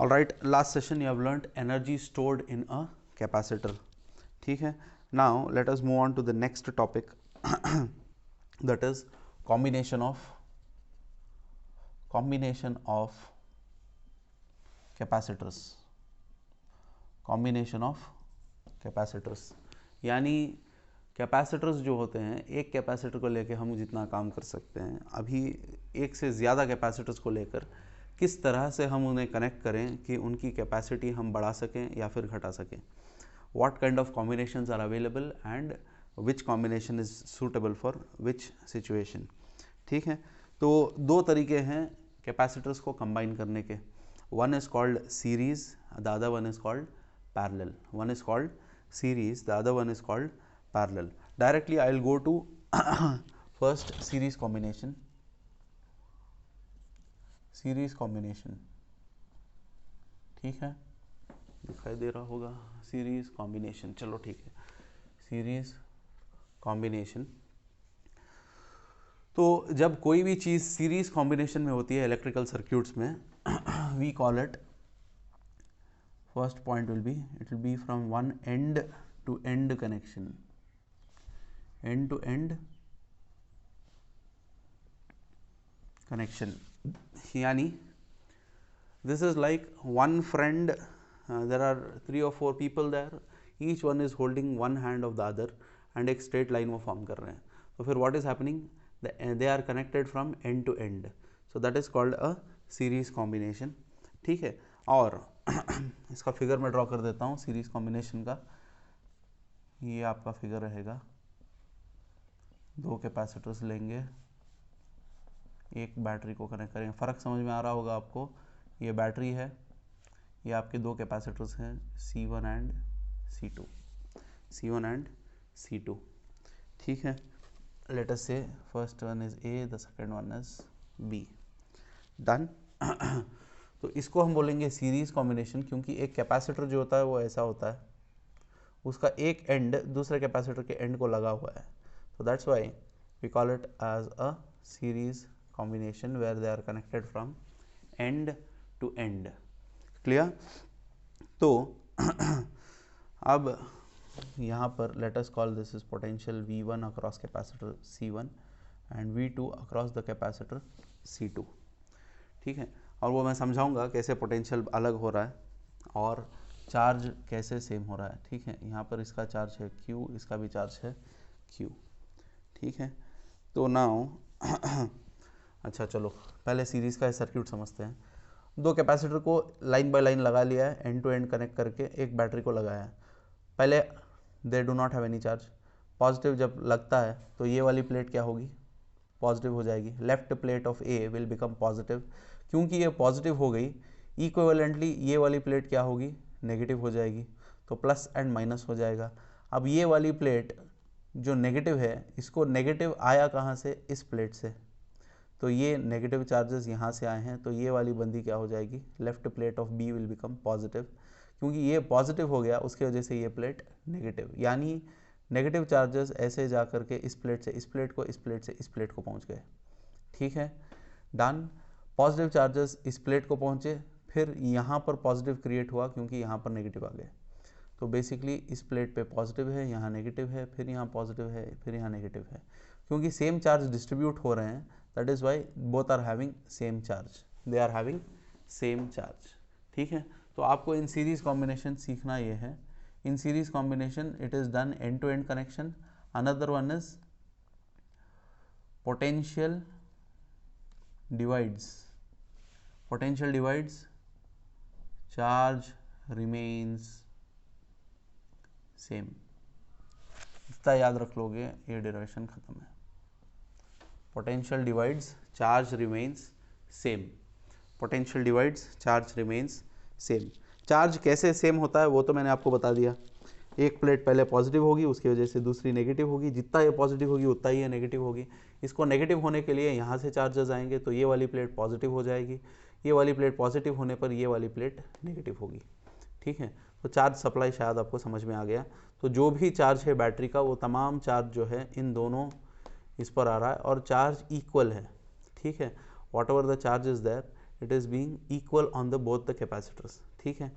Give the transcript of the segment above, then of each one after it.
All right, last session you have learned energy stored in a capacitor. ठीक है, now let us move on to the next topic, that is combination of capacitors. Combination of capacitors यानी capacitors जो होते हैं, एक capacitor को लेकर हम जितना काम कर सकते हैं, अभी एक से ज़्यादा कैपेसिटर्स को लेकर किस तरह से हम उन्हें कनेक्ट करें कि उनकी कैपेसिटी हम बढ़ा सकें या फिर घटा सकें. What kind of combinations are available and which combination is suitable for which situation. ठीक है, तो दो तरीके हैं कैपेसिटर्स को कंबाइन करने के. One is called series, the other one is called parallel. One is called series, the other one is called parallel. Directly I will go to first series combination. Series combination, ठीक है, दिखाई दे रहा होगा series combination. चलो ठीक है, series combination. तो जब कोई भी चीज़ सीरीज कॉम्बिनेशन में होती है इलेक्ट्रिकल सर्क्यूट्स में, we call it, first point will be from one end to end connection, end to end connection. यानी this is like one friend, there are 3 or 4 people there, each one is holding one hand of the other and एक straight line वो form कर रहे हैं. तो फिर what is happening, they are connected from end to end, so that is called a series combination. ठीक है, और इसका फिगर मैं ड्रॉ कर देता हूँ सीरीज कॉम्बिनेशन का. ये आपका फिगर रहेगा, दो कैपेसिटर्स लेंगे, एक बैटरी को कनेक्ट करेंगे. फ़र्क समझ में आ रहा होगा आपको. ये बैटरी है, ये आपके दो कैपेसिटर्स हैं C1 and C2, C1 and C2. ठीक है, लेट अस से first one is A, the second one is B. Done. तो इसको हम बोलेंगे सीरीज कॉम्बिनेशन, क्योंकि एक कैपेसिटर जो होता है वो ऐसा होता है, उसका एक एंड दूसरे कैपेसिटर के एंड को लगा हुआ है. तो that's why we call it as a series combination where they are connected from end to end. Clear. तो अब यहाँ पर let us call this is potential V1 across capacitor C1 and V2 across the capacitor C2. ठीक है, और वो मैं समझाऊंगा कैसे पोटेंशियल अलग हो रहा है और चार्ज कैसे सेम हो रहा है. ठीक है, यहाँ पर इसका चार्ज है Q, इसका भी चार्ज है Q. ठीक है, तो नाउ अच्छा चलो पहले सीरीज़ का सर्क्यूट समझते हैं. दो कैपेसिटर को लाइन बाय लाइन लगा लिया है, एंड टू एंड कनेक्ट करके एक बैटरी को लगाया है. पहले they do not have any charge. Positive जब लगता है तो ये वाली प्लेट क्या होगी, पॉजिटिव हो जाएगी. Left plate of A will become positive. क्योंकि ये पॉजिटिव हो गई, इक्विवेलेंटली ये वाली प्लेट क्या होगी, नेगेटिव हो जाएगी. तो प्लस एंड माइनस हो जाएगा. अब ये वाली प्लेट जो नेगेटिव है, इसको नेगेटिव आया कहाँ से, इस प्लेट से. तो ये नेगेटिव चार्जेस यहाँ से आए हैं, तो ये वाली बंदी क्या हो जाएगी, left plate of B will become positive. क्योंकि ये पॉजिटिव हो गया, उसके वजह से ये प्लेट नेगेटिव, यानी नेगेटिव चार्जेस ऐसे जा करके इस प्लेट से इस प्लेट को, इस प्लेट से इस प्लेट को पहुँच गए. ठीक है, डन. पॉजिटिव चार्जेस इस प्लेट को पहुँचे, फिर यहाँ पर पॉजिटिव क्रिएट हुआ क्योंकि यहाँ पर नेगेटिव आ गए. तो बेसिकली इस प्लेट पे पॉजिटिव है, यहाँ नेगेटिव है, फिर यहाँ पॉजिटिव है, फिर यहाँ नेगेटिव है. क्योंकि सेम चार्ज डिस्ट्रीब्यूट हो रहे हैं, that is why both are having same charge, they are having same charge. ठीक है, तो आपको इन सीरीज कॉम्बिनेशन सीखना ये है. In series combination it is done end to end connection. Another one is potential divides. Potential divides, charge remains same. इतना याद रख लोगे, ये डेरिवेशन खत्म है. Potential divides, charge remains same. Potential divides, charge remains same. Charge कैसे same होता है वो तो मैंने आपको बता दिया. एक प्लेट पहले पॉजिटिव होगी, उसकी वजह से दूसरी नेगेटिव होगी. जितना ये पॉजिटिव होगी उतना ही ये नेगेटिव होगी. इसको नेगेटिव होने के लिए यहाँ से चार्जेस आएंगे, तो ये वाली प्लेट पॉजिटिव हो जाएगी. ये वाली प्लेट पॉजिटिव होने पर ये वाली प्लेट नेगेटिव होगी. ठीक है, तो चार्ज सप्लाई शायद आपको समझ में आ गया. तो जो भी चार्ज है बैटरी का, वो तमाम चार्ज जो है इन दोनों इस पर आ रहा है और चार्ज इक्वल है. ठीक है, whatever the charge is there, it is being equal on the both the capacitors. ठीक है,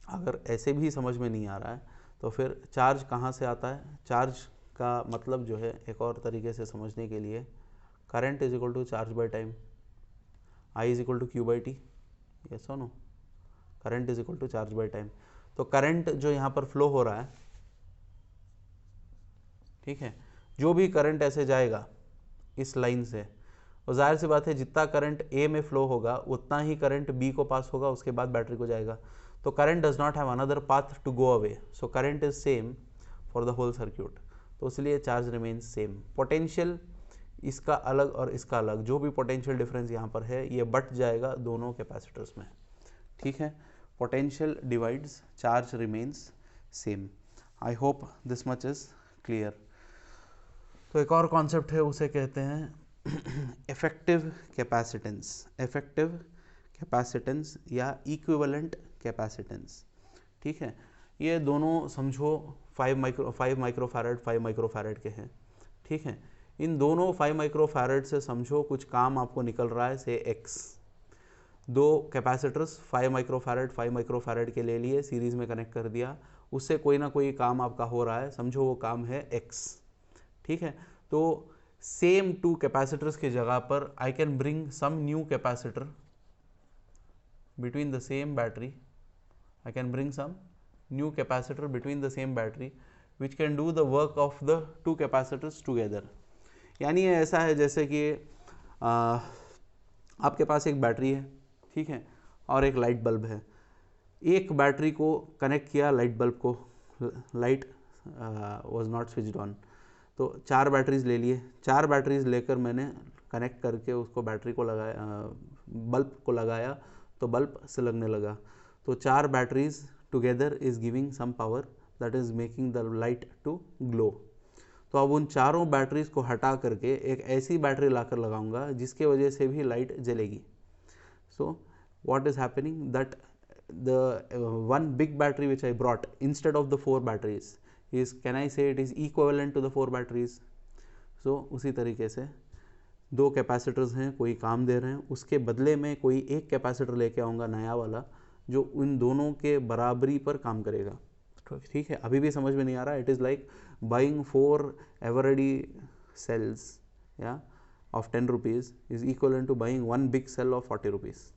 अगर ऐसे भी समझ में नहीं आ रहा है तो फिर चार्ज कहाँ से आता है, चार्ज का मतलब जो है एक और तरीके से समझने के लिए, current is equal to charge by time, I is equal to Q by T, yes और no, current is equal to charge by time. तो करंट जो यहाँ पर फ्लो हो रहा है, ठीक है, जो भी करंट ऐसे जाएगा इस लाइन से, और जाहिर सी बात है जितना करंट ए में फ्लो होगा उतना ही करंट बी को पास होगा, उसके बाद बैटरी को जाएगा। तो current does not have another path to go away, so current is same for the whole circuit, तो इसलिए चार्ज रिमेन्स सेम। पोटेंशियल इसका अलग और इसका अलग, जो भी पोटेंशियल डिफरेंस यहाँ पर है ये बट जाएगा दोनों कैपेसिटर्स में। ठीक है, potential divides, charge remains same. I hope this much is clear. तो एक और कॉन्सेप्ट है, उसे कहते हैं इफेक्टिव कैपेसिटेंस, इफेक्टिव कैपेसिटेंस या इक्विवेलेंट कैपेसिटेंस। ठीक है, ये दोनों समझो 5 माइक्रोफैरड 5 माइक्रोफैरड के हैं। ठीक है, इन दोनों 5 माइक्रोफैरड से समझो कुछ काम आपको निकल रहा है, से एक्स। दो कैपेसिटर्स 5 माइक्रोफैरड 5 माइक्रोफैरड के ले लिए, सीरीज में कनेक्ट कर दिया, उससे कोई ना कोई काम आपका हो रहा है, समझो वो काम है एक्स। ठीक है, तो सेम टू कैपेसिटर्स की जगह पर I can bring some new capacitor between the same battery, I can bring some new capacitor between the same battery which can do the work of the two capacitors together। यानी ये ऐसा है जैसे कि आपके पास एक बैटरी है, ठीक है, और एक लाइट बल्ब है। एक बैटरी को कनेक्ट किया लाइट बल्ब को, light was not switched on, तो 4 बैटरीज ले लिए, 4 बैटरीज लेकर मैंने कनेक्ट करके उसको बैटरी को लगाया, बल्ब को लगाया, तो बल्ब से लगने लगा। तो 4 batteries together is giving some power that is making the light to glow. तो अब उन चारों बैटरीज को हटा करके एक ऐसी बैटरी लाकर लगाऊंगा जिसके वजह से भी लाइट जलेगी। So what is happening that the one big battery which I brought instead of the 4 batteries is, can I say it is equivalent to the 4 batteries? So उसी तरीके से दो कैपेसिटर्स हैं, कोई काम दे रहे हैं, उसके बदले में कोई एक कैपेसिटर लेके आऊँगा नया वाला जो उन दोनों के बराबरी पर काम करेगा। ठीक है, अभी भी समझ में नहीं आ रहा? It is like buying 4 Eveready cells या of 10 rupees is equal to buying 1 big cell of 40 rupees.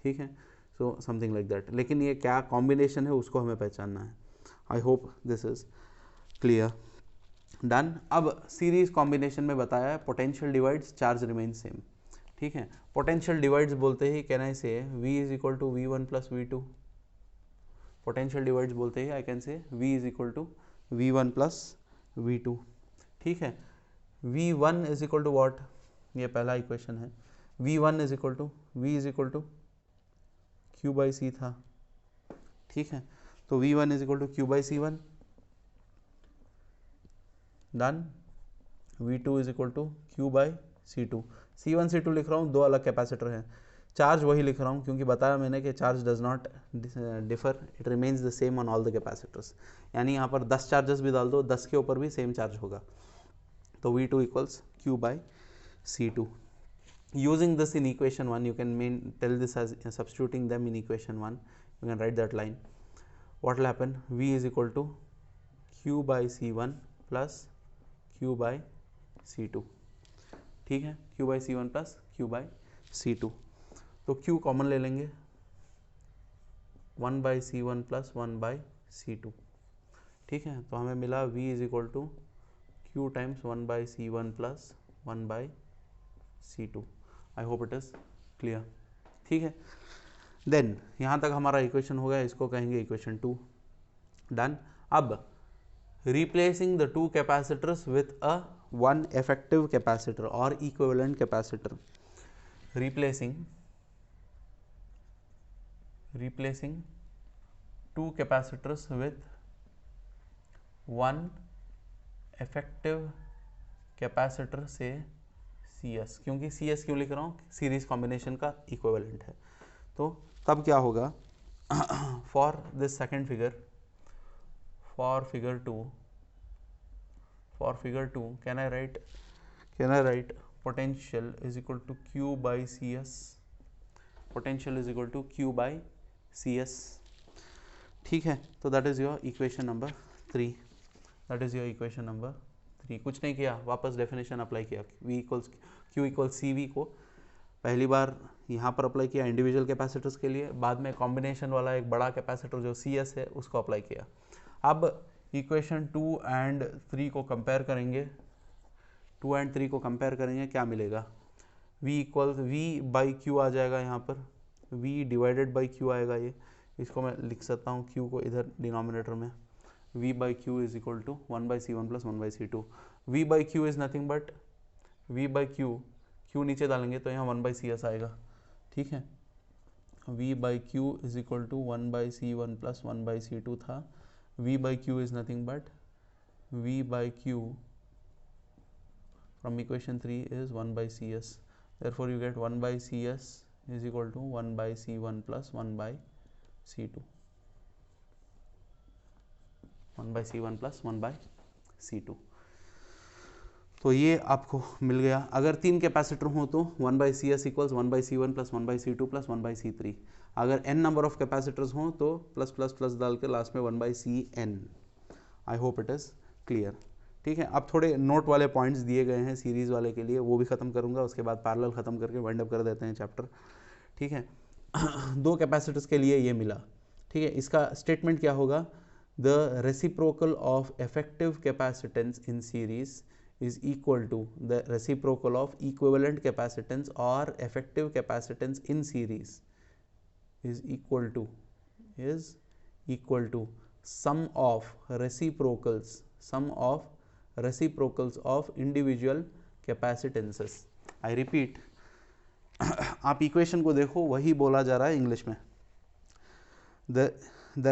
ठीक है, सो समथिंग लाइक दैट। लेकिन ये क्या कॉम्बिनेशन है उसको हमें पहचानना है। I hope this is clear. Done. अब सीरीज कॉम्बिनेशन में बताया है potential divides, charge remain same. ठीक है, पोटेंशियल डिवाइड्स बोलते he can I say V is equal to V1 plus V2। Potential divides बोलते ही I can say V is equal to V1 plus V2। ठीक है, V1 is equal to what, ये पहला equation है, V1 is equal to V is equal to Q by C था। ठीक है, तो V1 is equal to Q by C1। Done. V2 is equal to Q by C2। C1 C2 लिख रहा हूँ, दो अलग कैपेसिटर हैं, चार्ज वही लिख रहा हूँ क्योंकि बताया मैंने कि charge does not differ, it remains the same on all the capacitors. यानी यहाँ पर 10 चार्जेस भी डाल दो, 10 के ऊपर भी सेम चार्ज होगा। तो V2 equals Q by C2। Using this in equation 1, you can tell this as substituting them in equation 1, you can write that line. What will happen? V is equal to Q by C1 plus Q by C2। ठीक है, Q by C1 plus Q by C2। तो Q common ले लेंगे, 1 by C1 plus 1 by C2। ठीक है, तो हमें मिला V is equal to Q times 1 by C1 plus 1 by C2। I hope it is clear. ठीक है, देन यहाँ तक हमारा इक्वेशन हो गया, इसको कहेंगे इक्वेशन 2। डन। अब replacing the two capacitors with a one effective capacitor और equivalent capacitor. Replacing two capacitors with one effective capacitor से CS, क्योंकि CS क्यों लिख रहा हूँ, सीरीज कॉम्बिनेशन का इक्विवेलेंट है। तो तब क्या होगा, for this second figure, for figure two can I write potential is equal to Q by CS potential is equal to Q by CS। ठीक है, तो that is your equation number 3, that is your equation number 3। कुछ नहीं किया, वापस definition apply किया, Q equals CV को पहली बार यहाँ पर अप्लाई किया इंडिविजुअल कैपेसिटर्स के लिए, बाद में कॉम्बिनेशन वाला एक बड़ा कैपेसिटर जो CS है उसको अप्लाई किया। अब इक्वेशन 2 एंड 3 को कंपेयर करेंगे, 2 एंड 3 को कंपेयर करेंगे, क्या मिलेगा? V equals V by Q आ जाएगा, यहाँ पर V डिवाइडेड बाई Q आएगा, ये इसको मैं लिख सकता हूँ Q को इधर डिनोमिनेटर में, V by Q is equal to 1/C1 plus 1/C2। V by Q is nothing but V by Q नीचे डालेंगे तो यहाँ 1/CS आएगा। ठीक है, V by Q is equal to 1/C1 plus 1/C2 था। V by Q is nothing but V by Q from equation 3 is 1/CS, therefore you get 1/CS is equal to 1/C1 plus 1/C2, 1/C1 plus 1/C2। तो ये आपको मिल गया। अगर 3 capacitor हो तो 1/CS equals 1/C1 plus 1/C2 plus 1/C3। अगर n number of capacitors हों तो प्लस प्लस प्लस डाल के लास्ट में 1/CN। I hope it is clear. ठीक है, अब थोड़े नोट वाले पॉइंट्स दिए गए हैं सीरीज़ वाले के लिए, वो भी ख़त्म करूँगा, उसके बाद पैरेलल ख़त्म करके वाइंड अप कर देते हैं चैप्टर। ठीक है, 2 कैपेसिटर्स के लिए ये मिला। ठीक है, इसका स्टेटमेंट क्या होगा? The reciprocal of effective capacitance in series is equal to the reciprocal of equivalent capacitance or effective capacitance in series is equal to sum of reciprocals of individual capacitances। I repeat, आप equation को देखो, वही बोला जा रहा है English में। the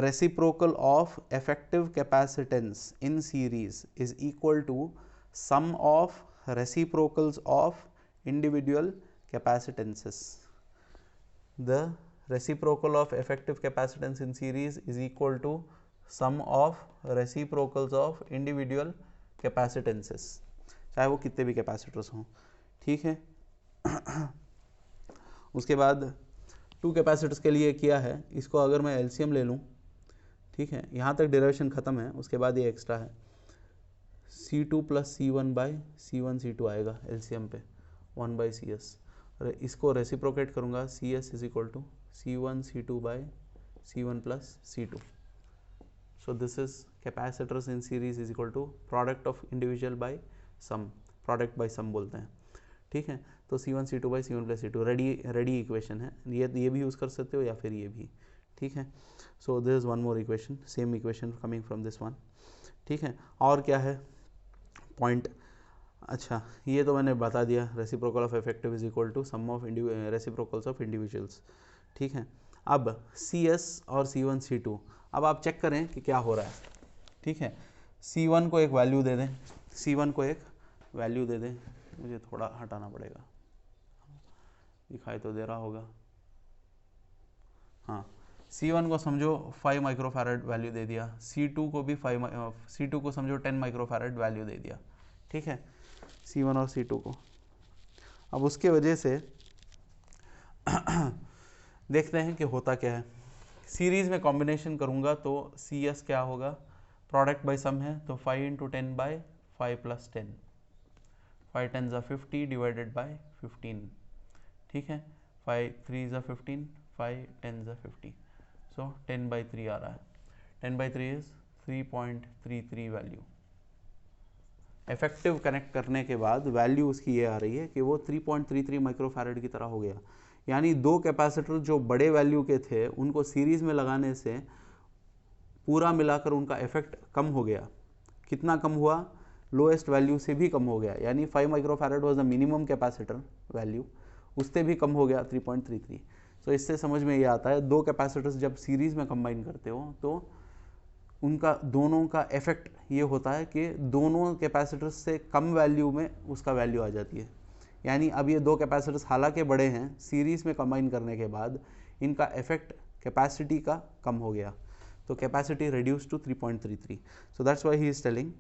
reciprocal of effective capacitance in series is equal to sum of reciprocals of individual capacitances। The reciprocal of effective capacitance in series is equal to sum of reciprocals of individual capacitances, चाहे वो कितने भी capacitors हों। ठीक है, उसके बाद 2 capacitors के लिए किया है, इसको अगर मैं एलसीएम ले लूँ, ठीक है, यहाँ तक डेरिवेशन ख़त्म है, उसके बाद ये एक्स्ट्रा है C2 plus C1 by C1 C2 आएगा एलसीएम पे 1/CS। और इसको रेसिप्रोकेट करूँगा, CS is equal to C1 C2 by C1 plus C2। So this is capacitors in series is equal to product of individual by sum, product by sum बोलते हैं। ठीक है, तो C1 C2 by C1 plus C2 ready equation है, ये भी use कर सकते हो या फिर ये भी। ठीक है, so this is one more equation, same equation coming from this one. ठीक है, और क्या है पॉइंट? अच्छा, ये तो मैंने बता दिया, reciprocal of effective is equal to sum of reciprocals of individuals. ठीक है, अब CS और C1 C2, अब आप चेक करें कि क्या हो रहा है। ठीक है, C1 को एक वैल्यू दे दें, C1 को एक वैल्यू दे दें, मुझे थोड़ा हटाना पड़ेगा, दिखाई तो दे रहा होगा। हाँ, C1 को समझो 5 माइक्रोफैरड वैल्यू दे दिया, C2 को भी C2 को समझो 10 माइक्रोफैरड वैल्यू दे दिया। ठीक है, C1 और C2 को। अब उसके वजह से देखते हैं कि होता क्या है। सीरीज में कॉम्बिनेशन करूँगा तो CS क्या होगा? प्रोडक्ट बाय सम है, तो 5 × 10 बाई 5 प्लस 10, 5 10 ज़ा 50 डिवाइडेड बाई 15। ठीक है, 5 3 ज़ा 15, 5 10 ज़ा 50, सो 10/3 आ रहा है। 10/3 इज 3.33 वैल्यू। इफेक्टिव कनेक्ट करने के बाद वैल्यू उसकी ये आ रही है कि वो 3.33 माइक्रोफैरड की तरह हो गया। यानी 2 कैपेसिटर जो बड़े वैल्यू के थे उनको सीरीज में लगाने से पूरा मिलाकर उनका इफेक्ट कम हो गया। कितना कम हुआ? लोएस्ट वैल्यू से भी कम हो गया, यानी 5 microfarad was the minimum capacitor value, उससे भी कम हो गया 3.33। तो इससे समझ में ये आता है 2 कैपेसिटर्स जब सीरीज में कंबाइन करते हो तो उनका दोनों का इफेक्ट ये होता है कि दोनों कैपेसिटर्स से कम वैल्यू में उसका वैल्यू आ जाती है। यानी अब ये 2 कैपेसिटर्स हालांकि बड़े हैं, सीरीज में कंबाइन करने के बाद इनका इफेक्ट कैपेसिटी का कम हो गया, तो capacity reduce to 3.33। So that's why he is telling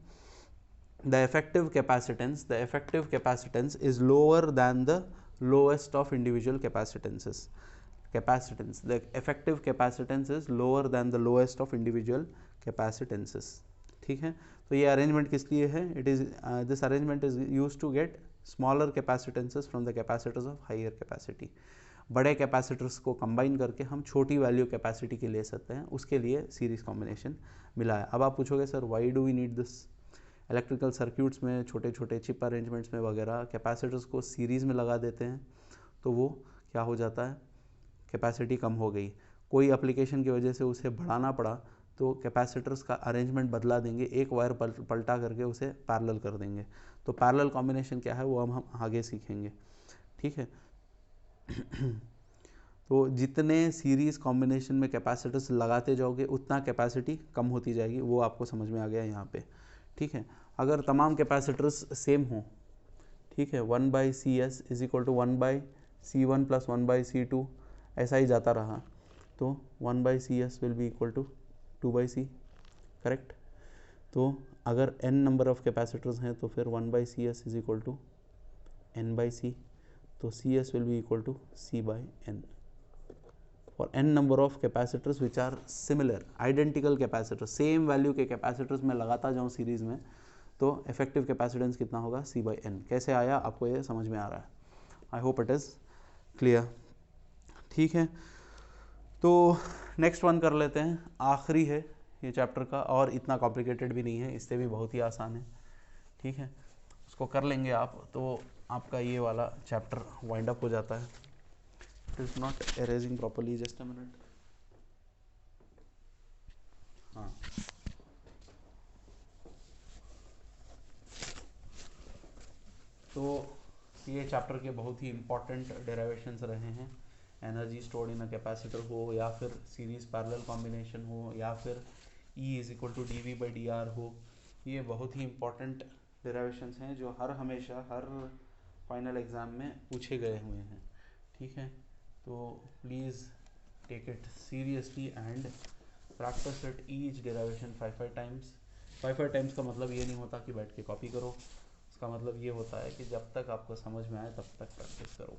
the effective capacitance is lower than the lowest of individual capacitances। capacitance. The effective capacitance is lower than the lowest of individual capacitances. ठीक है, तो ये arrangement किस लिए है? It is this arrangement is used to get smaller capacitances from the capacitors of higher capacity. बड़े capacitors को combine करके हम छोटी वैल्यू कैपेसिटी के ले सकते हैं, उसके लिए सीरीज कॉम्बिनेशन मिला है. अब आप पूछोगे sir why do we need this? Electrical circuits में छोटे छोटे चिप अरेंजमेंट्स में वगैरह कैपेसिटर्स को सीरीज़ में लगा देते हैं, तो वो क्या हो जाता है, कैपेसिटी कम हो गई. कोई एप्लीकेशन की वजह से उसे बढ़ाना पड़ा तो कैपेसिटर्स का अरेंजमेंट बदला देंगे, एक वायर पलटा करके उसे पैरेलल कर देंगे. तो पैरेलल कॉम्बिनेशन क्या है वो हम आगे सीखेंगे. ठीक है, तो जितने सीरीज़ कॉम्बिनेशन में कैपेसिटर्स लगाते जाओगे उतना कैपेसिटी कम होती जाएगी, वो आपको समझ में आ गया यहाँ पे. ठीक है, अगर तमाम कैपेसिटर्स सेम हो, ठीक है, 1/CS is equal to 1/C1 plus 1/C2 ऐसा ही जाता रहा, तो 1/CS will be equal to 2/C, correct. तो अगर n नंबर ऑफ कैपेसिटर्स हैं तो फिर 1/CS is equal to n/C, तो CS will be equal to C/n. For n number of capacitors which are similar, identical capacitors, same value के capacitors में लगाता जाऊँ सीरीज में, तो इफेक्टिव कैपेसिटेंस कितना होगा? C/n. कैसे आया आपको ये समझ में आ रहा है? I hope it is clear. ठीक है, तो नेक्स्ट वन कर लेते हैं, आखिरी है ये चैप्टर का, और इतना कॉम्प्लिकेटेड भी नहीं है, इससे भी बहुत ही आसान है. ठीक है, उसको कर लेंगे आप तो आपका ये वाला चैप्टर वाइंड अप हो जाता है. It is not erasing properly, just a minute. हाँ, तो ये चैप्टर के बहुत ही इम्पॉर्टेंट डेरिवेशंस रहे हैं. Energy stored in a capacitor हो, या फिर सीरीज पैरेलल कॉम्बिनेशन हो, या फिर E is equal to dV/dr हो, ये बहुत ही इम्पॉर्टेंट डेरिवेशंस हैं जो हमेशा हर फाइनल एग्ज़ाम में पूछे गए हुए हैं. ठीक है, तो please take it seriously and practice it each derivation 5 times. 5 times का मतलब ये नहीं होता कि बैठ के कॉपी करो, इसका मतलब ये होता है कि जब तक आपको समझ में आए तब तक प्रैक्टिस करो.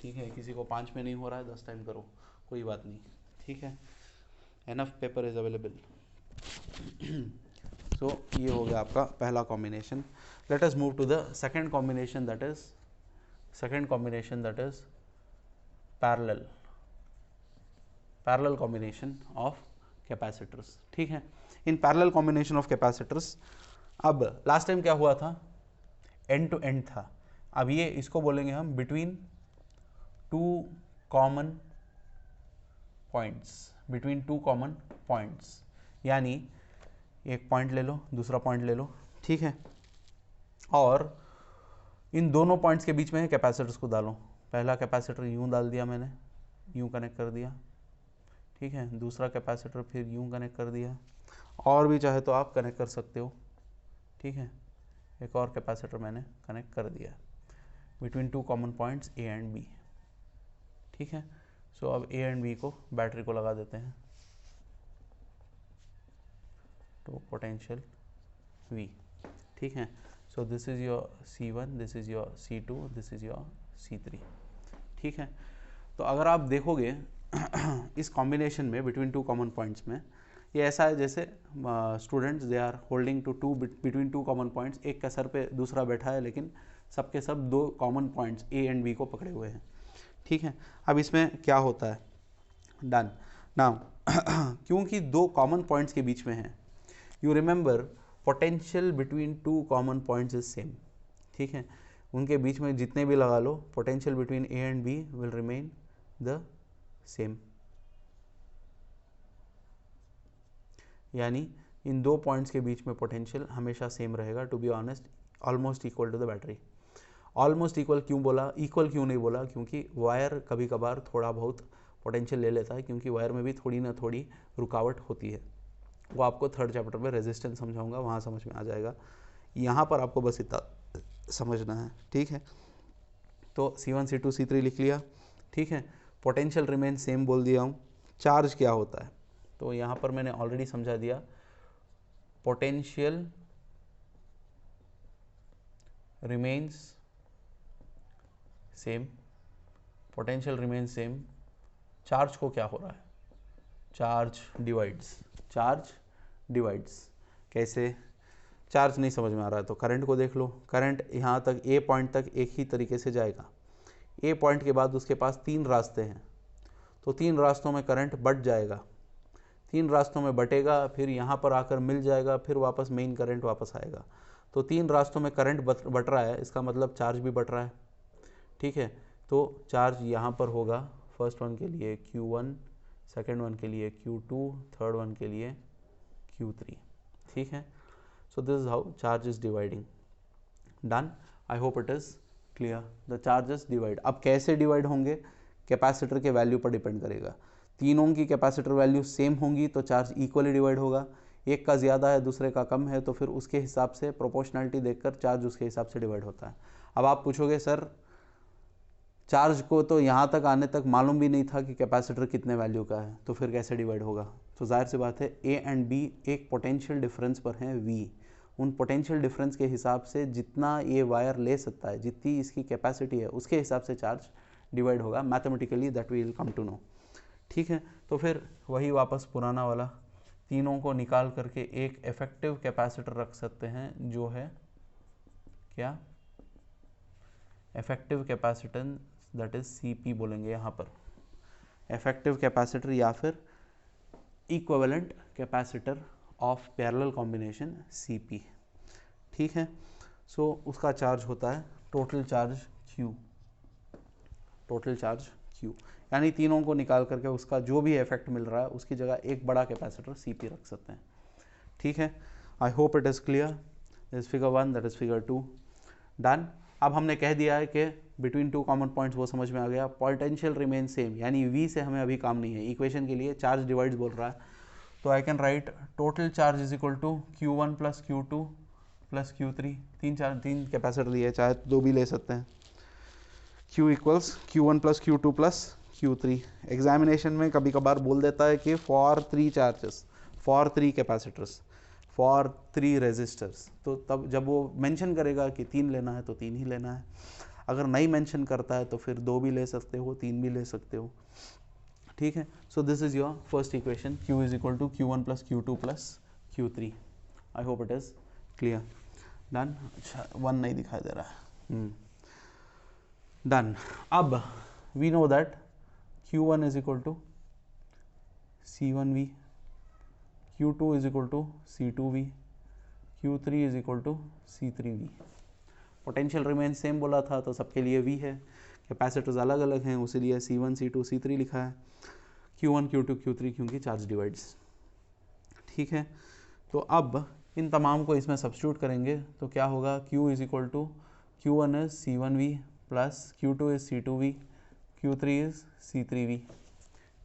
ठीक है, किसी को 5 में नहीं हो रहा है 10 टाइम करो, कोई बात नहीं. ठीक है, enough paper is available. So ये हो गया आपका पहला combination. Let us move to the second combination, that is parallel combination of capacitors. ठीक है, in parallel combination of capacitors, अब लास्ट टाइम क्या हुआ था, एंड टू एंड था. अब ये इसको बोलेंगे हम बिटवीन टू कॉमन पॉइंट्स, यानी एक पॉइंट ले लो, दूसरा पॉइंट ले लो. ठीक है, और इन दोनों पॉइंट्स के बीच में कैपेसिटर्स को डालो. पहला कैपेसिटर यूं डाल दिया मैंने, यूं कनेक्ट कर दिया. ठीक है, दूसरा कैपेसिटर फिर यूं कनेक्ट कर दिया, और भी चाहे तो आप कनेक्ट कर सकते हो. ठीक है, एक और कैपेसिटर मैंने कनेक्ट कर दिया between two common points A and B. ठीक है, सो अब A एंड B को बैटरी को लगा देते हैं, तो पोटेंशियल V. ठीक है, so this is your C1, this is your C2, this is your C3. ठीक है, तो अगर आप देखोगे इस कॉम्बिनेशन में बिटवीन टू कॉमन पॉइंट्स में ये ऐसा है जैसे students they are holding to between two common points. एक का सर पे दूसरा बैठा है, लेकिन सबके सब दो common points A and B को पकड़े हुए हैं. ठीक है, अब इसमें क्या होता है, डन नाउ. क्योंकि दो कॉमन पॉइंट्स के बीच में है, you remember potential between two common points is same. ठीक है, उनके बीच में जितने भी लगा लो, potential between A and B will remain the same. यानी इन दो पॉइंट्स के बीच में पोटेंशियल हमेशा सेम रहेगा. To be honest, almost equal to the battery. Almost equal क्यों बोला, इक्वल क्यों नहीं बोला? क्योंकि वायर कभी कभार थोड़ा बहुत पोटेंशियल ले लेता है, क्योंकि वायर में भी थोड़ी ना थोड़ी रुकावट होती है. वो आपको थर्ड चैप्टर में रेजिस्टेंस समझाऊंगा, वहाँ समझ में आ जाएगा. यहाँ पर आपको बस इतना समझना है. ठीक है, तो C1, C2, C3 लिख लिया. ठीक है, पोटेंशियल रिमेन सेम बोल दिया हूँ. चार्ज क्या होता है, तो यहाँ पर मैंने ऑलरेडी समझा दिया. Potential remains same, potential remains same charge को क्या हो रहा है, चार्ज डिवाइड्स। कैसे, चार्ज नहीं समझ में आ रहा है तो करंट को देख लो। करंट यहाँ तक ए पॉइंट तक एक ही तरीके से जाएगा। ए पॉइंट के बाद उसके पास 3 रास्ते हैं, तो 3 रास्तों में करंट बट जाएगा, 3 रास्तों में बटेगा, फिर यहाँ पर आकर मिल जाएगा, फिर वापस मेन करंट वापस आएगा। तो 3 रास्तों में करंट बट रहा है, इसका मतलब चार्ज भी बट रहा है। ठीक है, तो चार्ज यहाँ पर होगा, फर्स्ट वन के लिए Q1, सेकेंड वन के लिए Q2, थर्ड वन के लिए Q3। ठीक है, so this is how charge is dividing. Done. I hope it is clear. The charges divide. अब कैसे डिवाइड होंगे, कैपेसिटर के वैल्यू पर डिपेंड करेगा। तीनों की कैपेसिटर वैल्यू सेम होंगी तो चार्ज इक्वली डिवाइड होगा। एक का ज़्यादा है दूसरे का कम है तो फिर उसके हिसाब से प्रोपोर्शनलिटी देखकर चार्ज उसके हिसाब से डिवाइड होता है। अब आप पूछोगे सर चार्ज को तो यहाँ तक आने तक मालूम भी नहीं था कि कैपेसिटर कितने वैल्यू का है, तो फिर कैसे डिवाइड होगा। तो जाहिर सी बात है ए एंड बी एक पोटेंशियल डिफरेंस पर हैं वी, उन पोटेंशियल डिफरेंस के हिसाब से जितना ये वायर ले सकता है, जितनी इसकी कैपेसिटी है उसके हिसाब से चार्ज डिवाइड होगा। Mathematically that we will come to know. ठीक है, तो फिर वही वापस पुराना वाला, तीनों को निकाल करके एक इफेक्टिव कैपेसिटर रख सकते हैं जो है क्या, effective capacitance, that is CP बोलेंगे यहाँ पर, इफेक्टिव कैपेसिटर या फिर equivalent capacitor of parallel combination CP। ठीक है, सो उसका चार्ज होता है टोटल चार्ज Q, यानी तीनों को निकाल करके उसका जो भी इफेक्ट मिल रहा है उसकी जगह एक बड़ा कैपेसिटर CP रख सकते हैं। ठीक है, I hope it is clear. This is figure 1, that is figure 2। Done. अब हमने कह दिया है कि बिटवीन 2 कॉमन पॉइंट्स, वो समझ में आ गया। पोटेंशियल रिमेन सेम, यानी V से हमें अभी काम नहीं है। इक्वेशन के लिए चार्ज डिवाइड्स बोल रहा है, तो I can write total charge is equal to Q1 plus Q2 plus Q3। तीन कैपेसिटर लिए, चाहे 2 भी ले सकते हैं। Q equals Q1 plus Q2 plus Q3। Examination में कभी कभार बोल देता है कि for 3 charges, for 3 capacitors, for 3 resistors, तो तब जब वो मेंशन करेगा कि 3 लेना है तो 3 ही लेना है। अगर नहीं मेंशन करता है तो फिर 2 भी ले सकते हो, 3 भी ले सकते हो। ठीक है, so this is your first equation, Q is equal to Q1 plus Q2 plus Q3। I hope it is clear. Done. अच्छा 1 नहीं दिखाई दे रहा है। डन। अब we know that Q1 is equal to C1V, Q2 is equal to C2V, Q3 is equal to C3V। Potential remain same बोला था तो सबके लिए V है, कैपेसिटर्स अलग अलग हैं उसीलिए C1, C2, C3 लिखा है। Q1, Q2, Q3 क्योंकि चार्ज डिवाइड्स। ठीक है, तो अब इन तमाम को इसमें सब्स्टिट्यूट करेंगे तो क्या होगा, Q is equal to Q1 is C1V plus Q2 is C2V, Q3 is C3V।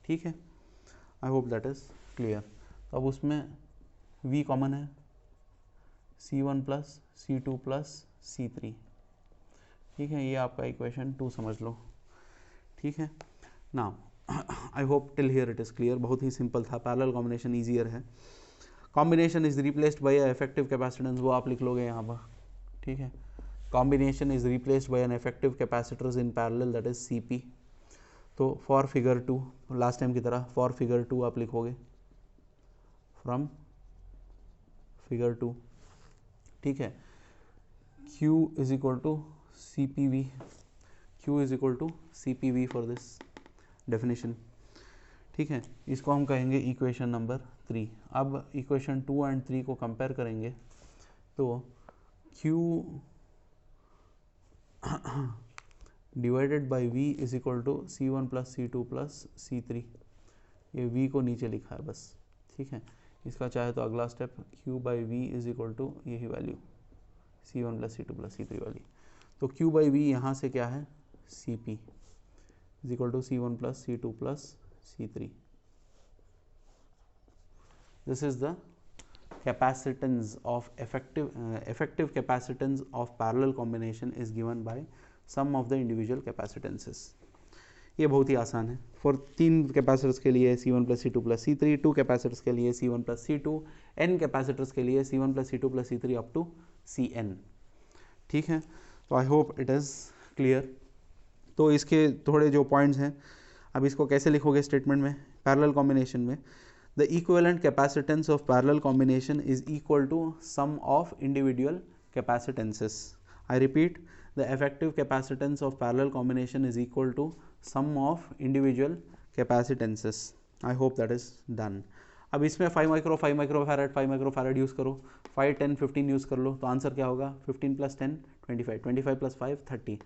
ठीक है, I hope that is clear. तो अब उसमें V कॉमन है, C1 plus C2 plus C3। ठीक है, ये आपका इक्वेशन 2 समझ लो। ठीक है, now I hope till here it is clear. बहुत ही सिंपल था, पैरेलल कॉम्बिनेशन ईजियर है। Combination is replaced by effective capacitance, वो आप लिख लोगे यहाँ पर। ठीक है, combination is replaced by an effective capacitors in parallel, that is CP। तो फॉर फिगर 2, लास्ट टाइम की तरह फॉर फिगर 2 आप लिखोगे, फ्रॉम फिगर 2। ठीक है, Q is equal to CPV, Q is equal to CPV for this definition. ठीक है, इसको हम कहेंगे इक्वेशन नंबर 3। अब इक्वेशन 2 एंड 3 को कंपेयर करेंगे तो Q divided by V is equal to C1 plus C2 plus C3। ये V को नीचे लिखा है बस। ठीक है, इसका चाहे तो अगला step Q by V is equal to यही value C1 plus C2 plus C3 वाली। तो Q बाई V यहाँ से क्या है, CP is equal to C1 plus C2 plus C3। This is the capacitance of effective capacitance of parallel combination is given by sum of the individual capacitances। ये बहुत ही आसान है। फॉर 3 कैपेसिटर्स के लिए C1 plus C2 plus C3, 2 capacitors के लिए C1 plus C2, n capacitors के लिए C1 plus C2 plus C3 up to Cn। ठीक है, तो I hope it is clear. तो इसके थोड़े जो पॉइंट्स हैं, अब इसको कैसे लिखोगे स्टेटमेंट में, पैरेलल कॉम्बिनेशन में, the equivalent capacitance of parallel combination is equal to sum of individual capacitances. I repeat, the effective capacitance of parallel combination is equal to sum of individual capacitances. I hope that is done. अब इसमें 5 micro 5 microfarad 5 microfarad use करो, 5 10 15 use कर लो, तो answer क्या होगा, 15 + 10 25, 25 + 5 30.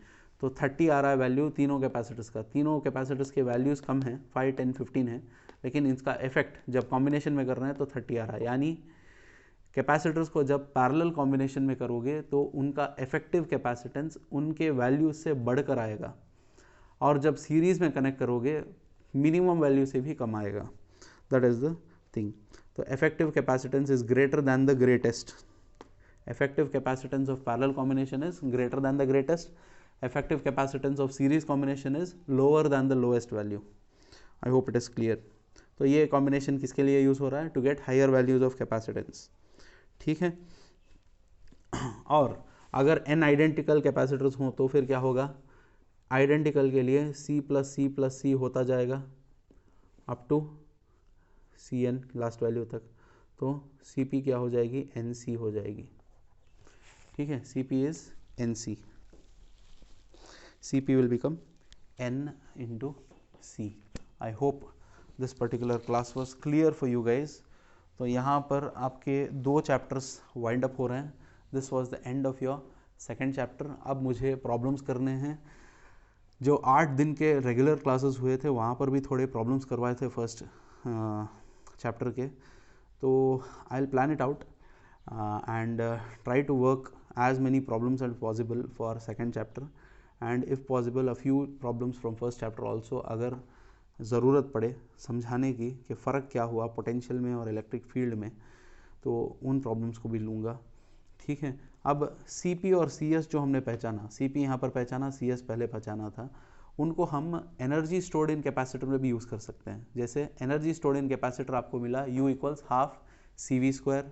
तो 30 आ रहा है वैल्यू तीनों कैपेसिटर्स का. तीनों कैपेसिटर्स के वैल्यूज़ कम हैं, 5 10 15 है, लेकिन इसका इफेक्ट जब कॉम्बिनेशन में कर रहे हैं तो 30 आ रहा है. यानी कैपेसिटर्स को जब पैरेलल कॉम्बिनेशन में करोगे तो उनका इफेक्टिव कैपेसिटेंस उनके वैल्यूज से बढ़कर आएगा, और जब सीरीज़ में कनेक्ट करोगे मिनिमम वैल्यू से भी कम आएगा. That is the thing. तो effective capacitance is greater than the greatest. Effective capacitance of parallel combination is greater than the greatest. Effective capacitance of series combination is lower than the lowest value. I hope it is clear. तो ये combination किसके लिए use हो रहा है, to get higher values of capacitance. ठीक है. और अगर n आइडेंटिकल कैपेसिटर्स हों तो फिर क्या होगा, आइडेंटिकल के लिए C + C + C होता जाएगा up to Cn last value तक. तो Cp क्या हो जाएगी, Nc हो जाएगी. ठीक है, Cp is Nc. Cp will become N into C. I hope this particular class was clear for you guys. तो यहाँ पर आपके 2 चैप्टर्स वाइंड अप हो रहे हैं. This was the end of your second chapter. अब मुझे प्रॉब्लम्स करने हैं. जो 8 दिन के रेगुलर क्लासेस हुए थे वहाँ पर भी थोड़े प्रॉब्लम्स करवाए थे फर्स्ट चैप्टर के. तो I will plan it out and try to work as many problems as possible for second chapter, and if possible a few problems from first chapter also. अगर ज़रूरत पड़े समझाने की कि फ़र्क क्या हुआ पोटेंशियल में और इलेक्ट्रिक फील्ड में, तो उन प्रॉब्लम्स को भी लूँगा. ठीक है. अब Cp और Cs जो हमने पहचाना, Cp यहाँ पर पहचाना, Cs पहले पहचाना था, उनको हम एनर्जी स्टोर्ड इन कैपेसिटर में भी यूज़ कर सकते हैं. जैसे एनर्जी स्टोर्ड इन कैपेसिटर आपको मिला U = ½ CV²,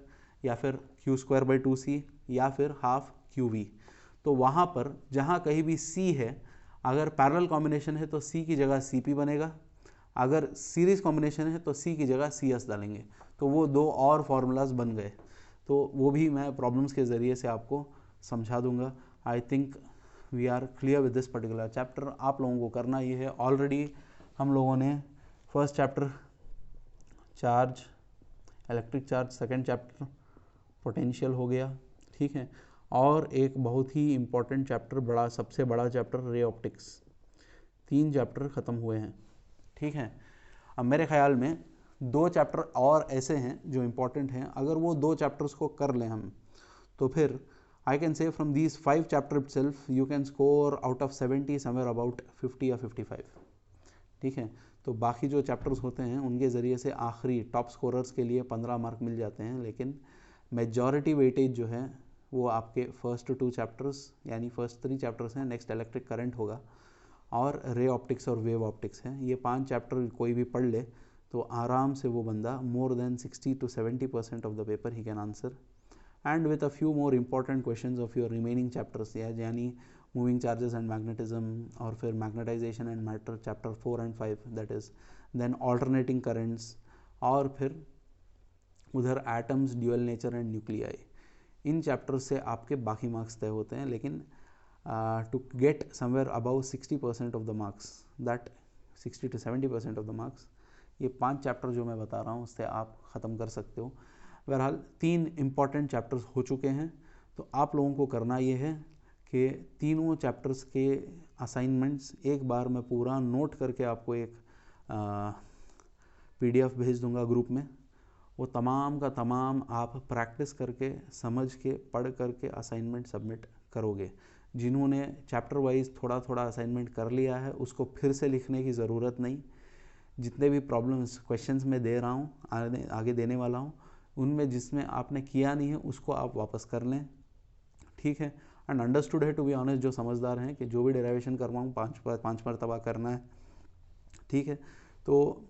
या फिर Q²/2C, या फिर ½ QV. तो वहाँ पर जहाँ कहीं भी C है, अगर पैरेलल कॉम्बिनेशन है तो C की जगह Cp बनेगा, अगर सीरीज कॉम्बिनेशन है तो C की जगह Cs डालेंगे. तो वो 2 और फार्मूलाज बन गए. तो वो भी मैं प्रॉब्लम्स के ज़रिए से आपको समझा दूंगा. I think we are clear with this particular chapter. आप लोगों को करना ये है, ऑलरेडी हम लोगों ने first chapter charge, electric charge, second chapter potential हो गया. ठीक है. और एक बहुत ही इम्पॉर्टेंट चैप्टर, बड़ा सबसे बड़ा चैप्टर रे ऑप्टिक्स. 3 चैप्टर ख़त्म हुए हैं. ठीक है. अब मेरे ख्याल में 2 चैप्टर और ऐसे हैं जो इम्पॉर्टेंट हैं. अगर वो 2 चैप्टर्स को कर लें हम, तो फिर आई कैन से from these 5 chapter itself you can score out of 70 somewhere about 50 या 55. ठीक है. तो बाकी जो चैप्टर्स होते हैं उनके ज़रिए से आखिरी टॉप स्कोरर्स के लिए 15 मार्क मिल जाते हैं, लेकिन मेजॉरिटी वेटेज जो है वो आपके फर्स्ट 2 चैप्टर्स यानी फर्स्ट 3 चैप्टर्स हैं. नेक्स्ट इलेक्ट्रिक करंट होगा और रे ऑप्टिक्स और वेव ऑप्टिक्स हैं. ये 5 चैप्टर कोई भी पढ़ ले तो आराम से वो बंदा more than 60 to 70% of the paper ही can answer, and with a few more important questions of your remaining chapters, यानी मूविंग चार्जेस एंड मैग्नेटिज्म, और फिर magnetization and matter chapter 4 and 5, that is then alternating currents, और फिर उधर atoms, dual nature and nuclei. इन chapter से आपके बाकी मार्क्स तय होते हैं. लेकिन to get somewhere about 60% of the marks, that 60 to 70% of the marks, ये 5 चैप्टर जो मैं बता रहा हूँ उससे आप ख़त्म कर सकते हो. बहरहाल 3 इम्पॉर्टेंट चैप्टर्स हो चुके हैं. तो आप लोगों को करना ये है कि तीनों चैप्टर्स के असाइनमेंट्स एक बार मैं पूरा नोट करके आपको एक PDF भेज दूंगा ग्रुप में. वो तमाम का तमाम आप प्रैक्टिस करके, समझ के, पढ़ करके असाइनमेंट सबमिट करोगे. जिन्होंने चैप्टर वाइज थोड़ा थोड़ा असाइनमेंट कर लिया है उसको फिर से लिखने की ज़रूरत नहीं. जितने भी प्रॉब्लम्स क्वेश्चंस मैं दे रहा हूँ, आगे देने वाला हूँ, उनमें जिसमें आपने किया नहीं है उसको आप वापस कर लें. ठीक है. एंड अंडरस्टूड है, टू बी ऑनेस्ट, जो समझदार हैं, कि जो भी डेरिवेशन करवाऊँ 5 मरतबा करना है. ठीक है. तो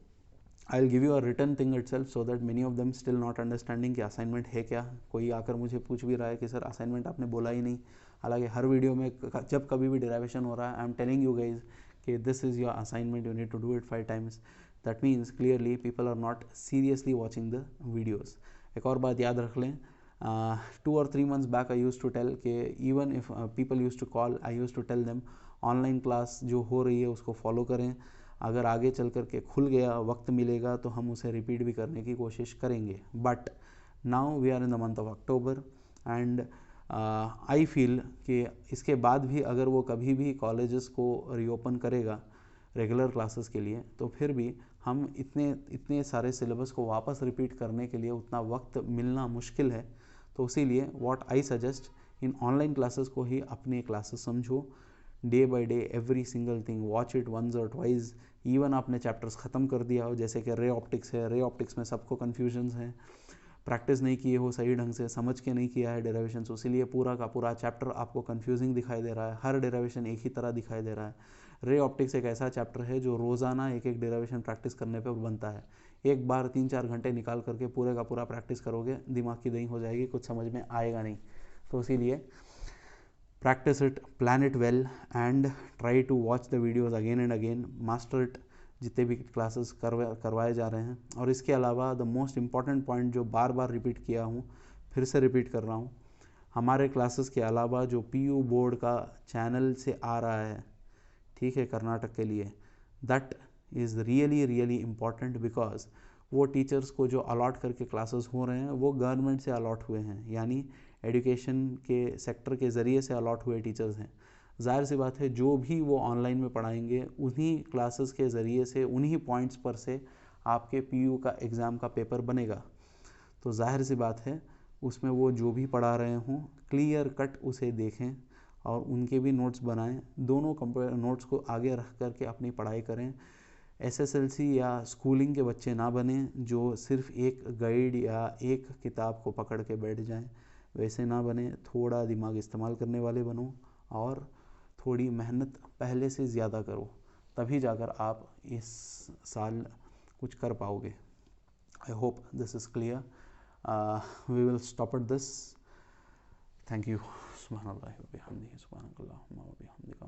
I will give you a written thing itself so that many of them still not understanding कि असाइनमेंट है क्या. कोई आकर मुझे पूछ भी रहा है कि सर असाइनमेंट आपने बोला ही नहीं, हालांकि हर वीडियो में जब कभी भी डेरिवेशन हो रहा है I am telling you guys कि this is your assignment, you need to do it 5 times, that means clearly people are not seriously watching the videos. एक और बात याद रख लें, 2 or 3 months back I used to tell कि even if people used to call, I used to tell them online class जो हो रही है उसको फॉलो करें, अगर आगे चल कर के खुल गया, वक्त मिलेगा तो हम उसे रिपीट भी करने की कोशिश करेंगे. But now we are in the month of October and I feel कि इसके बाद भी अगर वो कभी भी कॉलेजेस को रीओपन करेगा रेगुलर क्लासेस के लिए, तो फिर भी हम इतने सारे सिलेबस को वापस रिपीट करने के लिए उतना वक्त मिलना मुश्किल है. तो इसीलिए व्हाट आई सजेस्ट, इन ऑनलाइन क्लासेस को ही अपनी क्लासेस समझो, day by day every single thing, watch it once और ट्वाइस. इवन आपने चैप्टर्स ख़त्म कर दिया हो, जैसे कि रे ऑप्टिक्स है, रे ऑप्टिक्स में सबको कन्फ्यूजन्स हैं, प्रैक्टिस नहीं किए हो सही ढंग से, समझ के नहीं किया है डेरिवेशंस, इसीलिए पूरा का पूरा चैप्टर आपको कन्फ्यूजिंग दिखाई दे रहा है, हर डेरिवेशन एक ही तरह दिखाई दे रहा है. रे ऑप्टिक्स एक ऐसा चैप्टर है जो रोज़ाना एक एक डेरिवेशन प्रैक्टिस करने पर बनता है. एक बार 3-4 घंटे निकाल करके पूरे का पूरा प्रैक्टिस करोगे, दिमाग की दही हो जाएगी, कुछ समझ में आएगा नहीं. तो इसीलिए practice it, plan it well and try to watch the videos again and again, master it जितने भी क्लासेस करवाए जा रहे हैं. और इसके अलावा द मोस्ट इम्पॉर्टेंट पॉइंट जो बार बार रिपीट किया हूँ, फिर से रिपीट कर रहा हूँ, हमारे क्लासेस के अलावा जो PU बोर्ड का चैनल से आ रहा है, ठीक है, कर्नाटक के लिए, that is really really important because वो टीचर्स को जो अलॉट करके क्लासेस हो रहे हैं वो गवर्नमेंट से अलॉट हुए हैं, यानी एजुकेशन के सेक्टर के ज़रिए से अलॉट हुए टीचर्स हैं. जाहिर सी बात है जो भी वो ऑनलाइन में पढ़ाएंगे उन्हीं क्लासेस के ज़रिए से, उन्हीं पॉइंट्स पर से आपके PU का एग्ज़ाम का पेपर बनेगा. तो जाहिर सी बात है उसमें वो जो भी पढ़ा रहे हों क्लियर कट उसे देखें और उनके भी नोट्स बनाएं, दोनों नोट्स को आगे रख करके अपनी पढ़ाई करें. SSLC या स्कूलिंग के बच्चे ना बने जो सिर्फ एक गाइड या एक किताब को पकड़ के बैठ जाएं, वैसे ना बने. थोड़ा दिमाग इस्तेमाल करने वाले बनो और थोड़ी मेहनत पहले से ज़्यादा करो, तभी जाकर आप इस साल कुछ कर पाओगे. I hope this is clear. We will stop at this. Thank you. सुब्हानल्लाह व बिहम्दिही, सुब्हानकल्लाहुम्मा व बिहम्दिका.